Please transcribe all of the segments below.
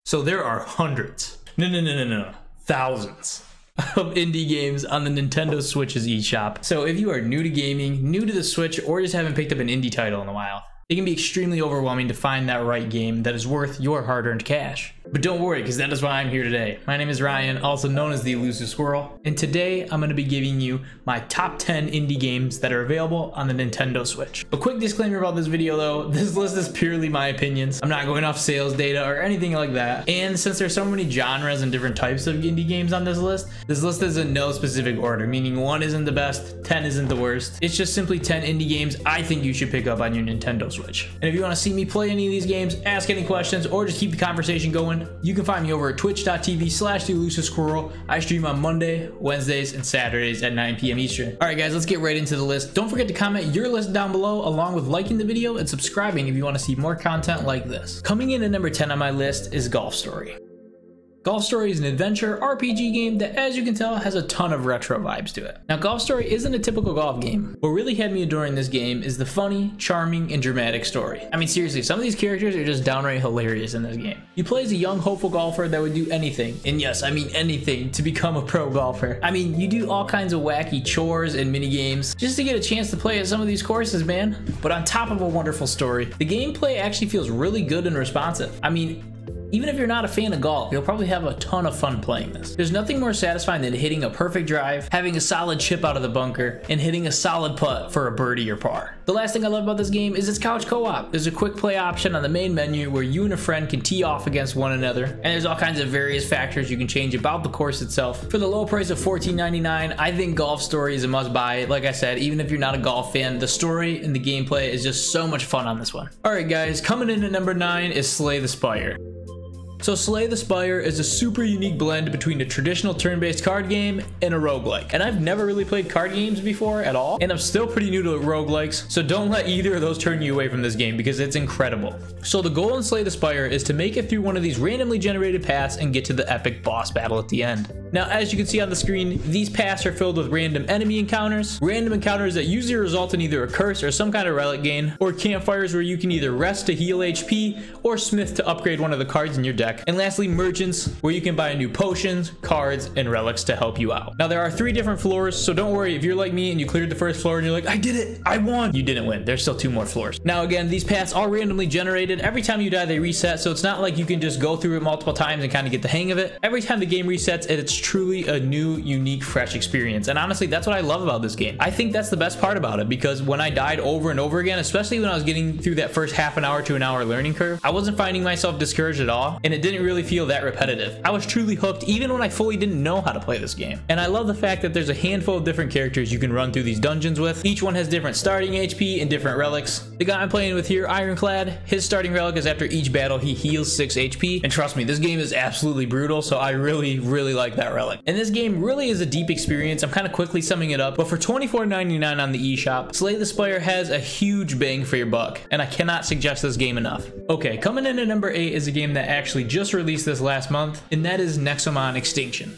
So there are hundreds, no, thousands of indie games on the Nintendo Switch's eShop. So if you are new to gaming, new to the Switch, or just haven't picked up an indie title in a while, it can be extremely overwhelming to find that right game that is worth your hard-earned cash. But don't worry, because that is why I'm here today. My name is Ryan, also known as the Elusive Squirrel, and today I'm going to be giving you my top 10 indie games that are available on the Nintendo Switch. A quick disclaimer about this video though, this list is purely my opinions. I'm not going off sales data or anything like that. And since there's so many genres and different types of indie games on this list is in no specific order, meaning 1 isn't the best, 10 isn't the worst. It's just simply 10 indie games I think you should pick up on your Nintendo Switch. And if you want to see me play any of these games, ask any questions, or just keep the conversation going, you can find me over at twitch.tv/theelusivesquirrel. I stream on Monday, Wednesdays, and Saturdays at 9 p.m. Eastern. All right, guys, let's get right into the list. Don't forget to comment your list down below, along with liking the video and subscribing if you want to see more content like this. Coming in at number 10 on my list is Golf Story. Golf Story is an adventure RPG game that, as you can tell, has a ton of retro vibes to it. Now, Golf Story isn't a typical golf game. What really had me adoring this game is the funny, charming, and dramatic story. I mean, seriously, some of these characters are just downright hilarious in this game. You play as a young, hopeful golfer that would do anything, and yes, I mean anything, to become a pro golfer. I mean, you do all kinds of wacky chores and mini games just to get a chance to play at some of these courses, man. But on top of a wonderful story, the gameplay actually feels really good and responsive. I mean, even if you're not a fan of golf, you'll probably have a ton of fun playing this. There's nothing more satisfying than hitting a perfect drive, having a solid chip out of the bunker, and hitting a solid putt for a birdie or par. The last thing I love about this game is its couch co-op. There's a quick play option on the main menu where you and a friend can tee off against one another, and there's all kinds of various factors you can change about the course itself. For the low price of $14.99, I think Golf Story is a must-buy. Like I said, even if you're not a golf fan, the story and the gameplay is just so much fun on this one. Alright guys, coming in at number 9 is Slay the Spire. So Slay the Spire is a super unique blend between a traditional turn-based card game and a roguelike. And I've never really played card games before at all, and I'm still pretty new to roguelikes, so don't let either of those turn you away from this game because it's incredible. So the goal in Slay the Spire is to make it through one of these randomly generated paths and get to the epic boss battle at the end. Now, as you can see on the screen, these paths are filled with random enemy encounters that usually result in either a curse or some kind of relic gain, or campfires where you can either rest to heal HP or smith to upgrade one of the cards in your deck. And lastly, merchants, where you can buy new potions, cards, and relics to help you out. Now, there are 3 different floors, so don't worry if you're like me and you cleared the first floor and you're like, I did it, I won. You didn't win. There's still 2 more floors. Now, again, these paths are randomly generated. Every time you die, they reset, so it's not like you can just go through it multiple times and kind of get the hang of it. Every time the game resets, it's truly a new, unique, fresh experience. And honestly, that's what I love about this game. I think that's the best part about it, because when I died over and over again, especially when I was getting through that first half an hour to an hour learning curve, I wasn't finding myself discouraged at all, and it didn't really feel that repetitive. I was truly hooked even when I fully didn't know how to play this game. And I love the fact that there's a handful of different characters you can run through these dungeons with. Each one has different starting HP and different relics. The guy I'm playing with here, Ironclad, his starting relic is after each battle he heals 6 HP. And trust me, this game is absolutely brutal, so I really like that relic. And this game really is a deep experience. I'm kind of quickly summing it up, but for $24.99 on the eShop, Slay the Spire has a huge bang for your buck, and I cannot suggest this game enough. Okay, coming in at number 8 is a game that actually just released this last month, and that is Nexum On Extinction.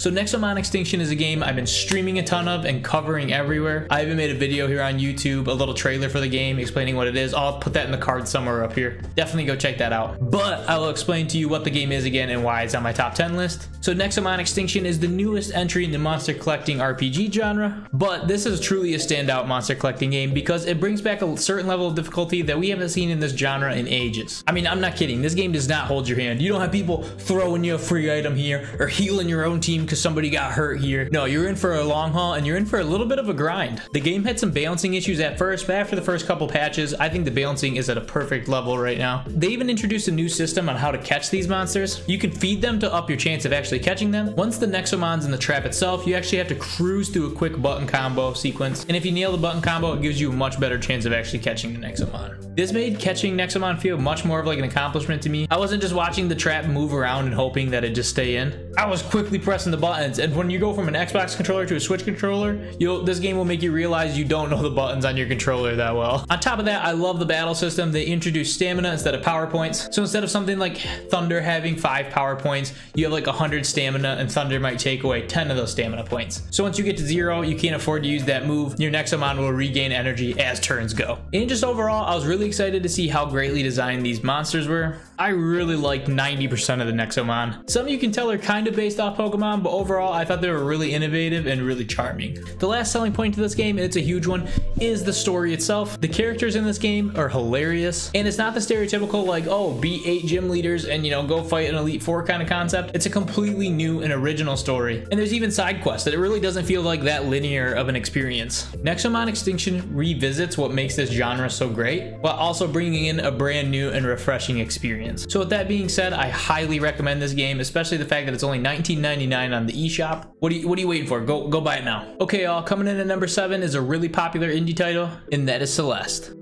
So Nexum On Extinction is a game I've been streaming a ton of and covering everywhere. I even made a video here on YouTube, a little trailer for the game explaining what it is. I'll put that in the card somewhere up here. Definitely go check that out. But I will explain to you what the game is again and why it's on my top 10 list. So Nexum On Extinction is the newest entry in the monster collecting RPG genre, but this is truly a standout monster collecting game because it brings back a certain level of difficulty that we haven't seen in this genre in ages. I mean, I'm not kidding. This game does not hold your hand. You don't have people throwing you a free item here or healing your own team because somebody got hurt here. No, you're in for a long haul and you're in for a little bit of a grind. The game had some balancing issues at first, but after the first couple patches, I think the balancing is at a perfect level right now. They even introduced a new system on how to catch these monsters. You can feed them to up your chance of actually catching them. Once the Nexumon's in the trap itself, you actually have to cruise through a quick button combo sequence, and if you nail the button combo, it gives you a much better chance of actually catching the Nexumon. This made catching Nexumon feel much more of like an accomplishment to me. I wasn't just watching the trap move around and hoping that it just stay in. I was quickly pressing the buttons, and when you go from an Xbox controller to a Switch controller, this game will make you realize you don't know the buttons on your controller that well. On top of that, I love the battle system. They introduced stamina instead of power points. So instead of something like Thunder having 5 power points, you have like 100 stamina, and Thunder might take away 10 of those stamina points. So once you get to 0, you can't afford to use that move. Your Nexumon will regain energy as turns go. And just overall, I was really excited to see how greatly designed these monsters were. I really liked 90% of the Nexum On. Some you can tell are kind of based off Pokemon, but overall I thought they were really innovative and really charming. The last selling point to this game, and it's a huge one, is the story itself. The characters in this game are hilarious, and it's not the stereotypical like, oh, beat 8 gym leaders and, you know, go fight an Elite Four kind of concept. It's a completely new and original story, and there's even side quests that it really doesn't feel like that linear of an experience. Nexum On Extinction revisits what makes this genre so great, while also bringing in a brand new and refreshing experience. So with that being said, I highly recommend this game, especially the fact that it's only $19.99 on the eShop. What are you waiting for? Go buy it now. Okay, y'all, coming in at number 7 is a really popular indie title, and that is Celeste.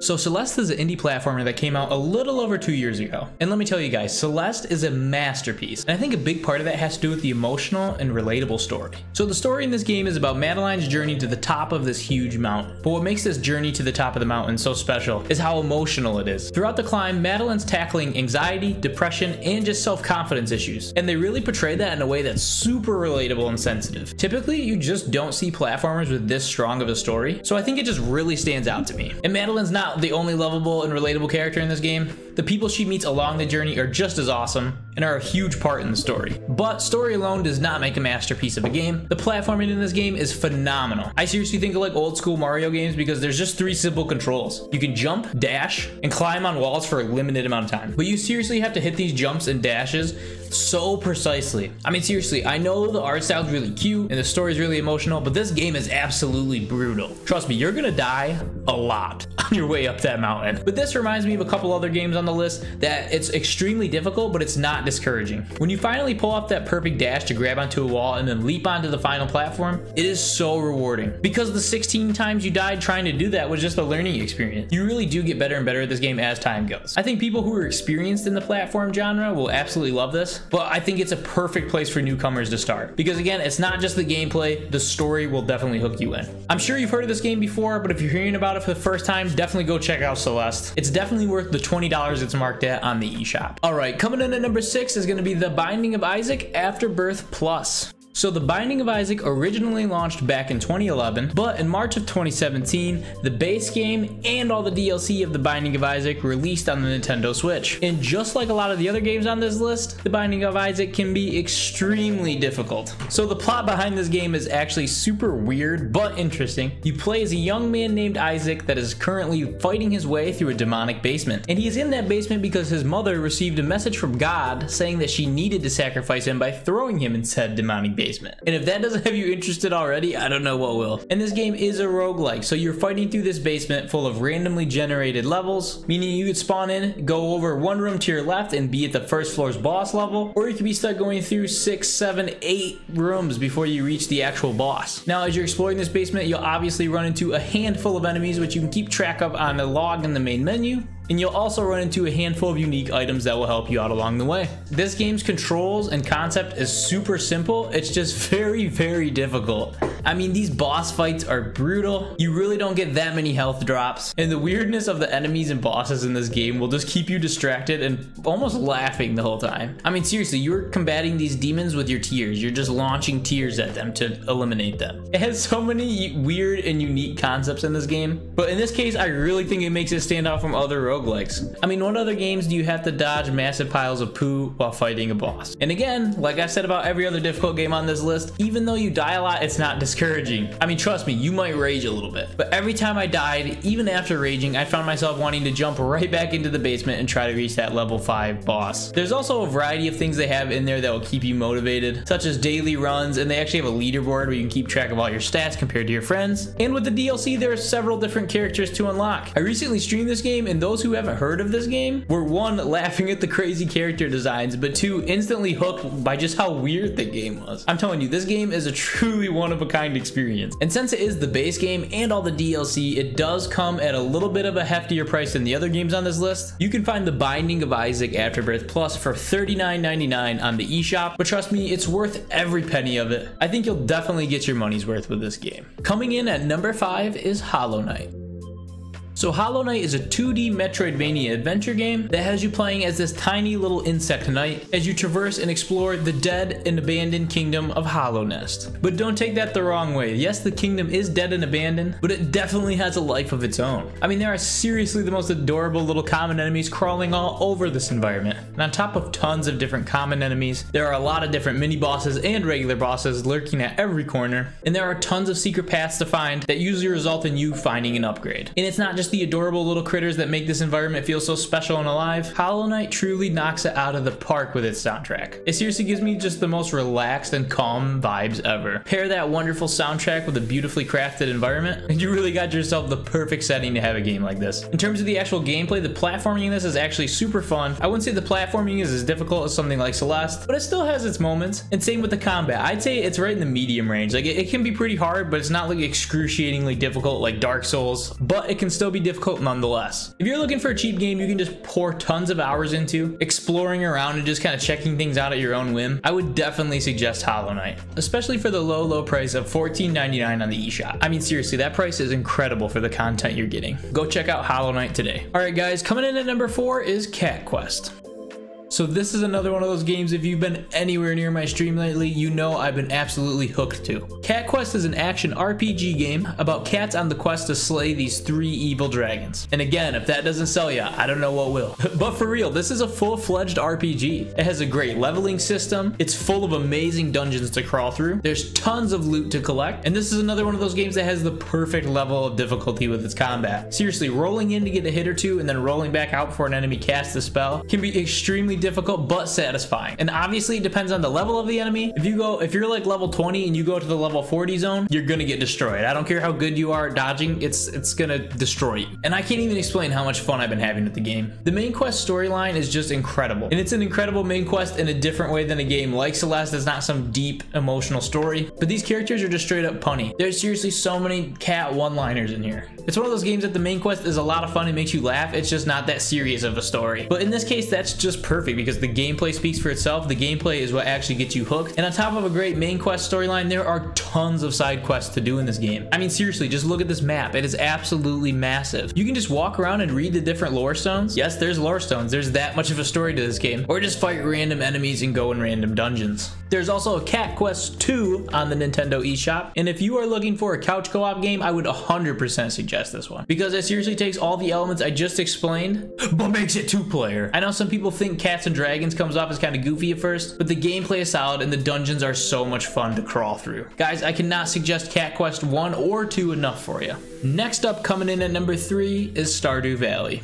So Celeste is an indie platformer that came out a little over 2 years ago. And let me tell you guys, Celeste is a masterpiece. And I think a big part of that has to do with the emotional and relatable story. So the story in this game is about Madeline's journey to the top of this huge mountain. But what makes this journey to the top of the mountain so special is how emotional it is. Throughout the climb, Madeline's tackling anxiety, depression, and just self-confidence issues. And they really portray that in a way that's super relatable and sensitive. Typically, you just don't see platformers with this strong of a story. So I think it just really stands out to me. And Madeline's not the only lovable and relatable character in this game. The people she meets along the journey are just as awesome and are a huge part in the story. But story alone does not make a masterpiece of a game. The platforming in this game is phenomenal. I seriously think of like old school Mario games because there's just 3 simple controls. You can jump, dash, and climb on walls for a limited amount of time. But you seriously have to hit these jumps and dashes so precisely. I mean, seriously, I know the art style's really cute and the story's really emotional, but this game is absolutely brutal. Trust me, you're gonna die a lot on your way up that mountain. But this reminds me of a couple other games on the list that it's extremely difficult, but it's not discouraging. When you finally pull off that perfect dash to grab onto a wall and then leap onto the final platform, it is so rewarding. Because the 16 times you died trying to do that was just a learning experience. You really do get better and better at this game as time goes. I think people who are experienced in the platform genre will absolutely love this, but I think it's a perfect place for newcomers to start. Because again, it's not just the gameplay, the story will definitely hook you in. I'm sure you've heard of this game before, but if you're hearing about it for the first time, definitely go check out Celeste. It's definitely worth the $20 it's marked at on the eShop. All right, coming in at number 6 is going to be The Binding of Isaac Afterbirth Plus. So The Binding of Isaac originally launched back in 2011, but in March of 2017, the base game and all the DLC of The Binding of Isaac released on the Nintendo Switch. And just like a lot of the other games on this list, The Binding of Isaac can be extremely difficult. So the plot behind this game is actually super weird, but interesting. You play as a young man named Isaac that is currently fighting his way through a demonic basement. And he is in that basement because his mother received a message from God saying that she needed to sacrifice him by throwing him in said demonic basement. And if that doesn't have you interested already, I don't know what will. And this game is a roguelike, so you're fighting through this basement full of randomly generated levels, meaning you could spawn in, go over one room to your left and be at the first floor's boss level, or you could be stuck going through 6, 7, 8 rooms before you reach the actual boss. Now, as you're exploring this basement, you'll obviously run into a handful of enemies which you can keep track of on a log in the main menu. And you'll also run into a handful of unique items that will help you out along the way. This game's controls and concept is super simple. It's just very, very difficult. I mean, these boss fights are brutal. You really don't get that many health drops. And the weirdness of the enemies and bosses in this game will just keep you distracted and almost laughing the whole time. I mean, seriously, you're combating these demons with your tears. You're just launching tears at them to eliminate them. It has so many weird and unique concepts in this game. But in this case, I really think it makes it stand out from other roguelikes. I mean, what other games do you have to dodge massive piles of poo while fighting a boss? And again, like I said about every other difficult game on this list, even though you die a lot, it's not discouraging. I mean, trust me, you might rage a little bit. But every time I died, even after raging, I found myself wanting to jump right back into the basement and try to reach that level 5 boss. There's also a variety of things they have in there that will keep you motivated, such as daily runs, and they actually have a leaderboard where you can keep track of all your stats compared to your friends. And with the DLC, there are several different characters to unlock. I recently streamed this game, and those who haven't heard of this game were 1, laughing at the crazy character designs, but 2, instantly hooked by just how weird the game was. I'm telling you, this game is a truly one-of-a-kind experience. And since it is the base game and all the DLC, it does come at a little bit of a heftier price than the other games on this list. You can find The Binding of Isaac Afterbirth Plus for $39.99 on the eShop, but trust me, it's worth every penny of it. I think you'll definitely get your money's worth with this game. Coming in at number 5 is Hollow Knight. So Hollow Knight is a 2D Metroidvania adventure game that has you playing as this tiny little insect knight as you traverse and explore the dead and abandoned kingdom of Hollow Nest. But don't take that the wrong way. Yes, the kingdom is dead and abandoned, but it definitely has a life of its own. I mean, there are seriously the most adorable little common enemies crawling all over this environment. And on top of tons of different common enemies, there are a lot of different mini bosses and regular bosses lurking at every corner. And there are tons of secret paths to find that usually result in you finding an upgrade. And it's not just the adorable little critters that make this environment feel so special and alive. Hollow Knight truly knocks it out of the park with its soundtrack. It seriously gives me just the most relaxed and calm vibes ever. Pair that wonderful soundtrack with a beautifully crafted environment, and you really got yourself the perfect setting to have a game like this. In terms of the actual gameplay, the platforming in this is actually super fun. I wouldn't say the platforming is as difficult as something like Celeste, but it still has its moments. And same with the combat. I'd say it's right in the medium range. Like it can be pretty hard, but it's not like excruciatingly difficult like Dark Souls, but it can still be difficult nonetheless. If you're looking for a cheap game you can just pour tons of hours into, exploring around and just kind of checking things out at your own whim, I would definitely suggest Hollow Knight, especially for the low price of $14.99 on the eShop. I mean, seriously, that price is incredible for the content you're getting. Go check out Hollow Knight today. All right, guys, coming in at number 4 is Cat Quest. So this is another one of those games, if you've been anywhere near my stream lately, you know I've been absolutely hooked to. Cat Quest is an action RPG game about cats on the quest to slay these 3 evil dragons. And again, if that doesn't sell ya, I don't know what will. But for real, this is a full-fledged RPG. It has a great leveling system. It's full of amazing dungeons to crawl through. There's tons of loot to collect. And this is another one of those games that has the perfect level of difficulty with its combat. Seriously, rolling in to get a hit or two and then rolling back out before an enemy casts a spell can be extremely difficult but satisfying. And obviously it depends on the level of the enemy. If you're like level 20 and you go to the level 40 zone, you're gonna get destroyed. I don't care how good you are at dodging, it's gonna destroy you. And I can't even explain how much fun I've been having with the game. The main quest storyline is just incredible. And it's an incredible main quest in a different way than a game like Celeste. It's not some deep emotional story, but these characters are just straight up punny. There's seriously so many cat one-liners in here. It's one of those games that the main quest is a lot of fun and makes you laugh. It's just not that serious of a story. But in this case, that's just perfect because the gameplay speaks for itself. The gameplay is what actually gets you hooked. And on top of a great main quest storyline, there are tons of side quests to do in this game. I mean, seriously, just look at this map. It is absolutely massive. You can just walk around and read the different lore stones. Yes, there's lore stones. There's that much of a story to this game. Or just fight random enemies and go in random dungeons. There's also a Cat Quest 2 on the Nintendo eShop. And if you are looking for a couch co-op game, I would 100% suggest this one. Because it seriously takes all the elements I just explained, but makes it 2-player. I know some people think Cats and Dragons comes off as kind of goofy at first, but the gameplay is solid and the dungeons are so much fun to crawl through. Guys, I cannot suggest Cat Quest 1 or 2 enough for you. Next up, coming in at number 3 is Stardew Valley.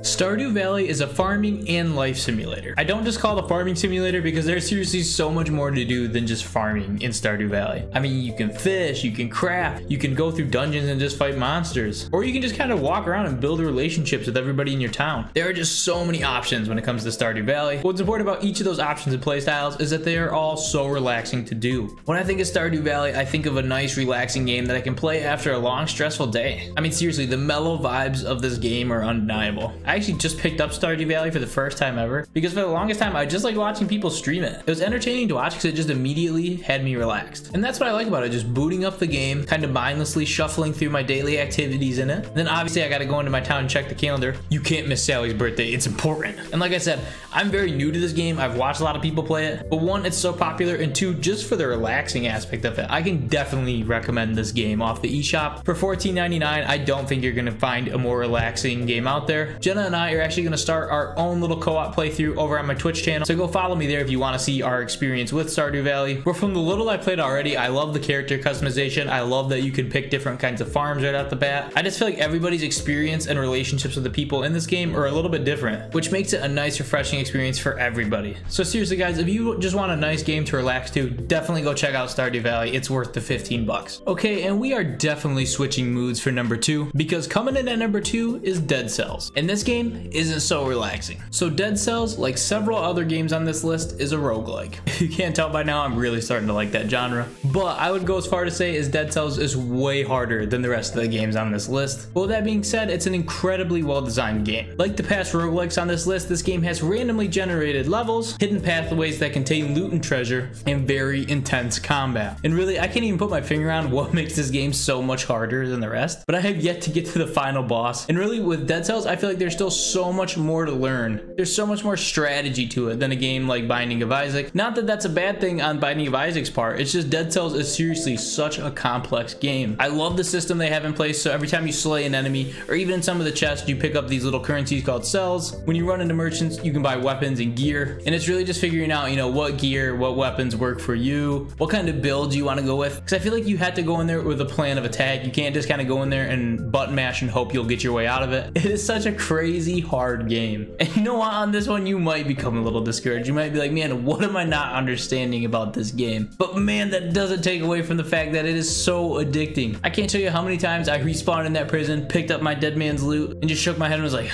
Stardew Valley is a farming and life simulator. I don't just call it a farming simulator because there's seriously so much more to do than just farming in Stardew Valley. I mean, you can fish, you can craft, you can go through dungeons and just fight monsters, or you can just kind of walk around and build relationships with everybody in your town. There are just so many options when it comes to Stardew Valley. What's important about each of those options and playstyles is that they are all so relaxing to do. When I think of Stardew Valley, I think of a nice relaxing game that I can play after a long stressful day. I mean, seriously, the mellow vibes of this game are undeniable. I actually just picked up Stardew Valley for the first time ever because for the longest time I just like watching people stream it. It was entertaining to watch because it just immediately had me relaxed. And that's what I like about it, just booting up the game, kind of mindlessly shuffling through my daily activities in it. And then obviously I got to go into my town and check the calendar. You can't miss Sally's birthday, it's important. And like I said, I'm very new to this game. I've watched a lot of people play it, but 1, it's so popular, and 2, just for the relaxing aspect of it, I can definitely recommend this game off the eShop. For $14.99, I don't think you're gonna find a more relaxing game out there. Jenna and I are actually going to start our own little co-op playthrough over on my Twitch channel, so go follow me there if you want to see our experience with Stardew Valley. But from the little I played already, I love the character customization. I love that you can pick different kinds of farms right off the bat. I just feel like everybody's experience and relationships with the people in this game are a little bit different, which makes it a nice, refreshing experience for everybody. So seriously guys, if you just want a nice game to relax to, definitely go check out Stardew Valley. It's worth the 15 bucks. Okay, and we are definitely switching moods for number 2 because coming in at number 2 is Dead Cells. And this game game isn't so relaxing. So Dead Cells, like several other games on this list, is a roguelike. If you can't tell by now, I'm really starting to like that genre. But I would go as far to say is Dead Cells is way harder than the rest of the games on this list. But with that being said, it's an incredibly well-designed game. Like the past roguelikes on this list, this game has randomly generated levels, hidden pathways that contain loot and treasure, and very intense combat. And really, I can't even put my finger on what makes this game so much harder than the rest, but I have yet to get to the final boss. And really, with Dead Cells, I feel like there's still so much more to learn. There's so much more strategy to it than a game like Binding of Isaac. Not that that's a bad thing on Binding of Isaac's part, it's just Dead Cells is seriously such a complex game. I love the system they have in place, so every time you slay an enemy, or even in some of the chests, you pick up these little currencies called cells. When you run into merchants, you can buy weapons and gear, and it's really just figuring out, you know, what gear, what weapons work for you, what kind of builds you want to go with, because I feel like you had to go in there with a plan of attack. You can't just kind of go in there and button mash and hope you'll get your way out of it. It is such a crazy hard game, and you know what, on this one you might become a little discouraged. You might be like, man, what am I not understanding about this game? But man, that doesn't take away from the fact that it is so addicting. I can't tell you how many times I respawned in that prison, picked up my dead man's loot, and just shook my head and was like,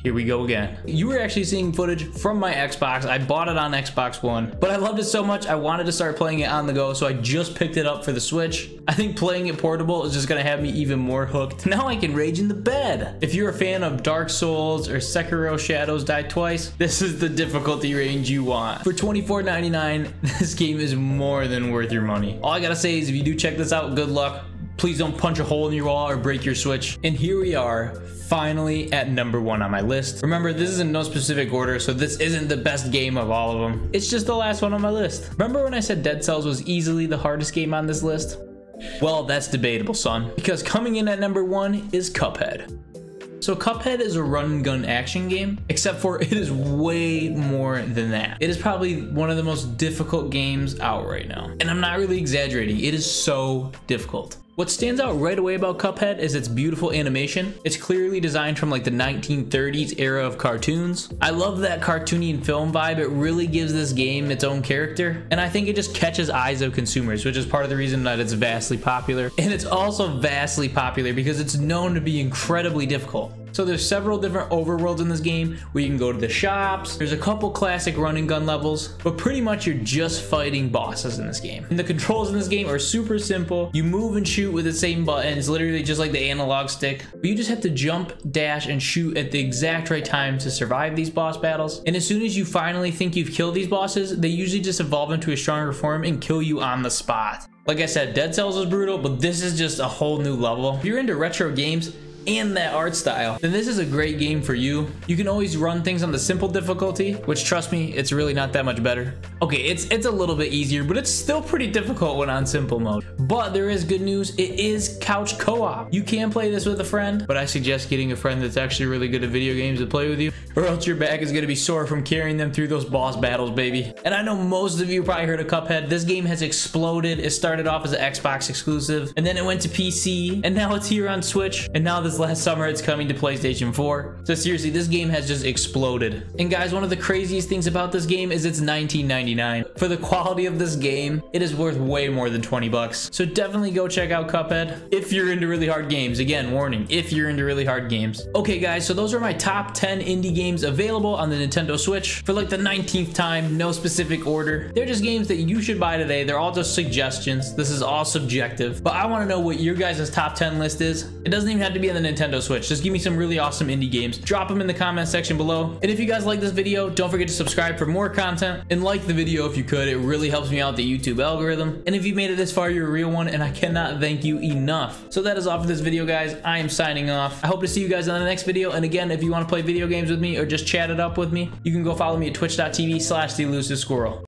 here we go again. You were actually seeing footage from my Xbox. I bought it on Xbox One, but I loved it so much I wanted to start playing it on the go, so I just picked it up for the Switch. I think playing it portable is just gonna have me even more hooked. Now I can rage in the bed. If you're a fan of Dark Souls or Sekiro Shadows Die Twice, this is the difficulty range you want. For $24.99, this game is more than worth your money. All I gotta say is if you do check this out, good luck. Please don't punch a hole in your wall or break your Switch. And here we are, finally at number 1 on my list. Remember, this is in no specific order, so this isn't the best game of all of them. It's just the last one on my list. Remember when I said Dead Cells was easily the hardest game on this list? Well, that's debatable, son, because coming in at number 1 is Cuphead. So Cuphead is a run and gun action game, except for it is way more than that. It is probably one of the most difficult games out right now. And I'm not really exaggerating, it is so difficult. What stands out right away about Cuphead is its beautiful animation. It's clearly designed from like the 1930s era of cartoons. I love that cartoony and film vibe. It really gives this game its own character. And I think it just catches eyes of consumers, which is part of the reason that it's vastly popular. And it's also vastly popular because it's known to be incredibly difficult. So there's several different overworlds in this game where you can go to the shops. There's a couple classic run and gun levels, but pretty much you're just fighting bosses in this game. And the controls in this game are super simple. You move and shoot with the same button. It's literally just like the analog stick, but you just have to jump, dash, and shoot at the exact right time to survive these boss battles. And as soon as you finally think you've killed these bosses, they usually just evolve into a stronger form and kill you on the spot. Like I said, Dead Cells was brutal, but this is just a whole new level. If you're into retro games and that art style, then this is a great game for you. You can always run things on the simple difficulty, which trust me, it's really not that much better. Okay, it's a little bit easier, but it's still pretty difficult when on simple mode. But there is good news, it is couch co-op. You can play this with a friend, but I suggest getting a friend that's actually really good at video games to play with you, or else your back is gonna be sore from carrying them through those boss battles, baby. And I know most of you probably heard of Cuphead. This game has exploded. It started off as an Xbox exclusive, and then it went to PC, and now it's here on Switch, and now this last summer it's coming to PlayStation 4. So seriously, this game has just exploded. And guys, one of the craziest things about this game is it's $19.99. For the quality of this game, it is worth way more than 20 bucks. So definitely go check out Cuphead if you're into really hard games. Again, warning, if you're into really hard games. Okay guys, so those are my top 10 indie games available on the Nintendo Switch for like the 19th time, no specific order. They're just games that you should buy today. They're all just suggestions. This is all subjective, but I want to know what your guys' top 10 list is. It doesn't even have to be on the Nintendo Switch. Just give me some really awesome indie games. Drop them in the comment section below. And if you guys like this video, don't forget to subscribe for more content and like the video if you could. It really helps me out the YouTube algorithm. And if you made it this far, you're a real one, and I cannot thank you enough. So that is all for this video, guys. I am signing off. I hope to see you guys on the next video. And again, if you want to play video games with me or just chat it up with me, you can go follow me at twitch.tv/theelusivesquirrel.